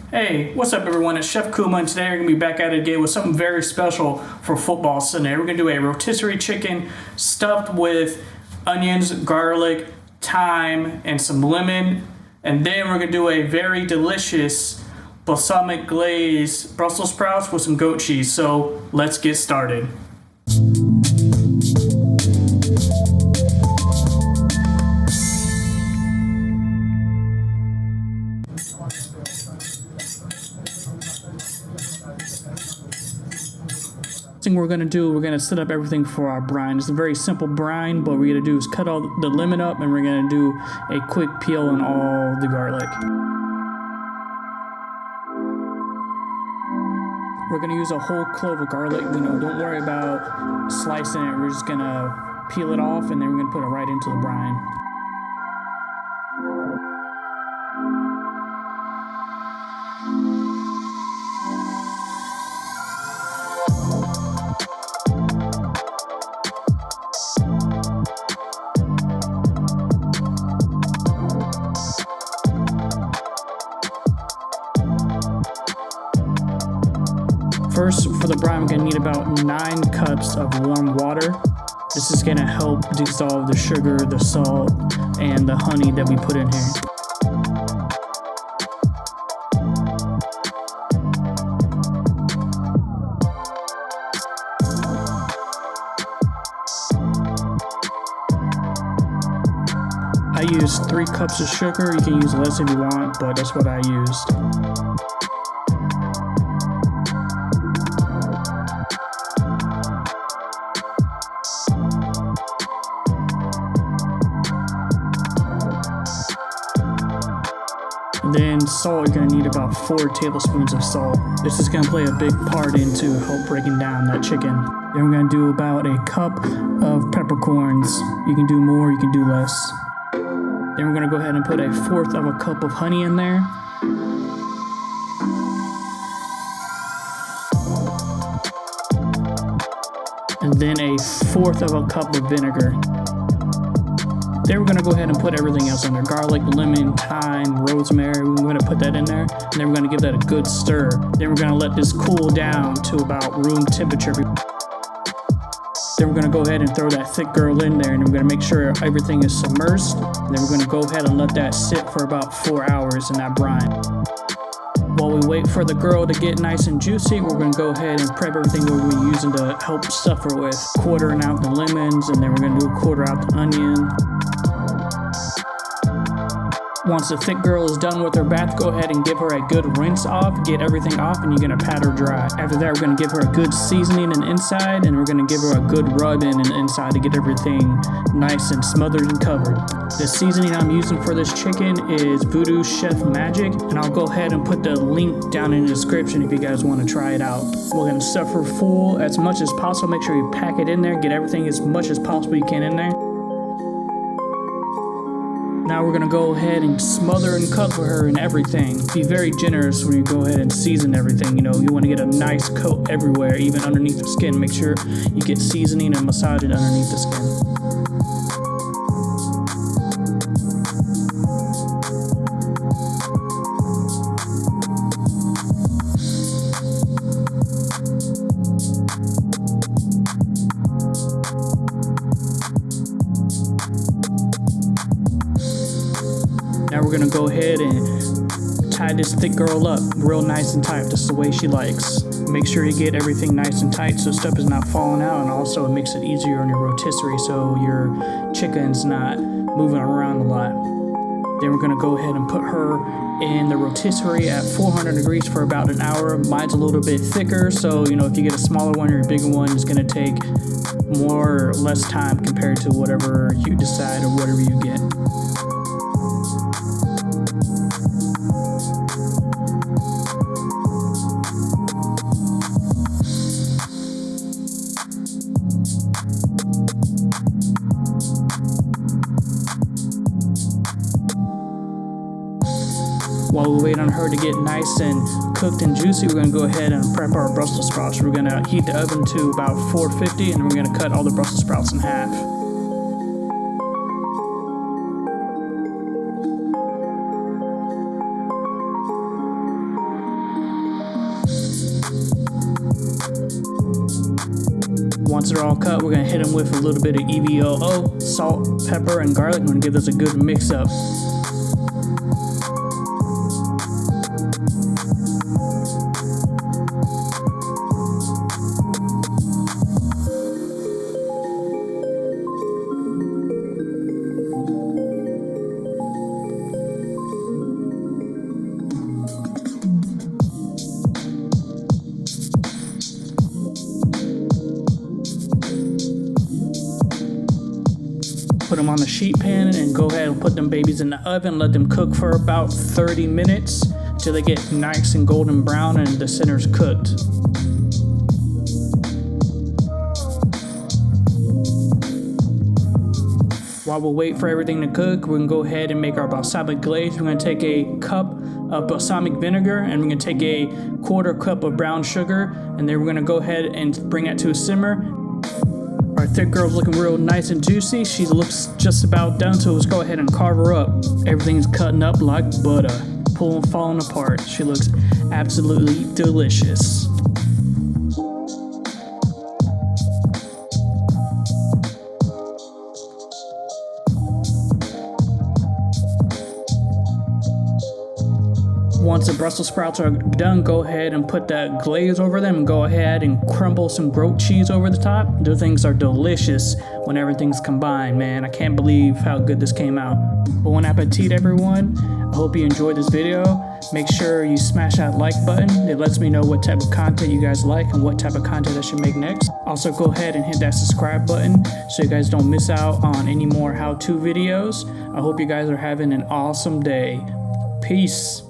Hey, what's up everyone? It's Chef Kuma, and today we're going to be back at it again with something very special for football Sunday. We're going to do a rotisserie chicken stuffed with onions, garlic, thyme, and some lemon. And then we're going to do a very delicious balsamic glaze Brussels sprouts with some goat cheese. So let's get started. Thing we're going to set up everything for our brine. It's a very simple brine, but what we're going to do is cut all the lemon up, and we're going to do a quick peel on all the garlic. We're going to use a whole clove of garlic. Don't worry about slicing it. We're just going to peel it off, and then we're going to put it right into the brine. First, for the brine, we're going to need about 9 cups of warm water. This is going to help dissolve the sugar, the salt, and the honey that we put in here. I used 3 cups of sugar. You can use less if you want, but that's what I used. Then salt, you're going to need about 4 tablespoons of salt. This is going to play a big part into help breaking down that chicken. Then we're going to do about a cup of peppercorns. You can do more, you can do less. Then we're going to go ahead and put 1/4 of a cup of honey in there. And then 1/4 of a cup of vinegar. Then we're going to go ahead and put everything else in there. Garlic, lemon, thyme, rosemary. We're going to put that in there. And then we're going to give that a good stir. Then we're going to let this cool down to about room temperature. Then we're going to go ahead and throw that thick girl in there. And we're going to make sure everything is submersed. And then we're going to go ahead and let that sit for about 4 hours in that brine. While we wait for the girl to get nice and juicy, we're going to go ahead and prep everything we're using to help stuff her with. Quartering out the lemons, and then we're going to do a quarter out the onion. Once the thick girl is done with her bath, go ahead and give her a good rinse off, get everything off, and you're going to pat her dry. After that, we're going to give her a good seasoning in the inside, and we're going to give her a good rub in the inside to get everything nice and smothered and covered. The seasoning I'm using for this chicken is Voodoo Chef Magic, and I'll go ahead and put the link down in the description if you guys want to try it out. We're going to stuff her full as much as possible. Make sure you pack it in there, get everything as much as possible you can in there. Now we're going to go ahead and smother and cover her and everything. Be very generous when you go ahead and season everything. You want to get a nice coat everywhere, even underneath the skin. Make sure you get seasoning and massage it underneath the skin. Now we're going to go ahead and tie this thick girl up real nice and tight. This is the way she likes. Make sure you get everything nice and tight so stuff is not falling out, and also it makes it easier on your rotisserie so your chicken's not moving around a lot. Then we're going to go ahead and put her in the rotisserie at 400 degrees for about an hour. Mine's a little bit thicker, so if you get a smaller one or a bigger one, it's going to take more or less time compared to whatever you decide or whatever you get. While we wait on her to get nice and cooked and juicy, we're going to go ahead and prep our Brussels sprouts. We're going to heat the oven to about 450, and we're going to cut all the Brussels sprouts in half. Once they're all cut, we're gonna hit them with a little bit of EVOO, salt, pepper, and garlic. We're gonna give this a good mix up. Put them on the sheet pan and go ahead and put them babies in the oven. Let them cook for about 30 minutes till they get nice and golden brown and the center's cooked. While we wait for everything to cook, we're gonna go ahead and make our balsamic glaze. We're gonna take a cup of balsamic vinegar and we're gonna take a 1/4 cup of brown sugar, and then we're gonna go ahead and bring that to a simmer. Our thick girl's looking real nice and juicy. She looks just about done, so let's go ahead and carve her up. Everything's cutting up like butter, falling apart. She looks absolutely delicious. Once the Brussels sprouts are done, go ahead and put that glaze over them and go ahead and crumble some goat cheese over the top. Those things are delicious when everything's combined, man. I can't believe how good this came out. Bon appetit, everyone. I hope you enjoyed this video. Make sure you smash that like button. It lets me know what type of content you guys like and what type of content I should make next. Also, go ahead and hit that subscribe button so you guys don't miss out on any more how-to videos. I hope you guys are having an awesome day. Peace.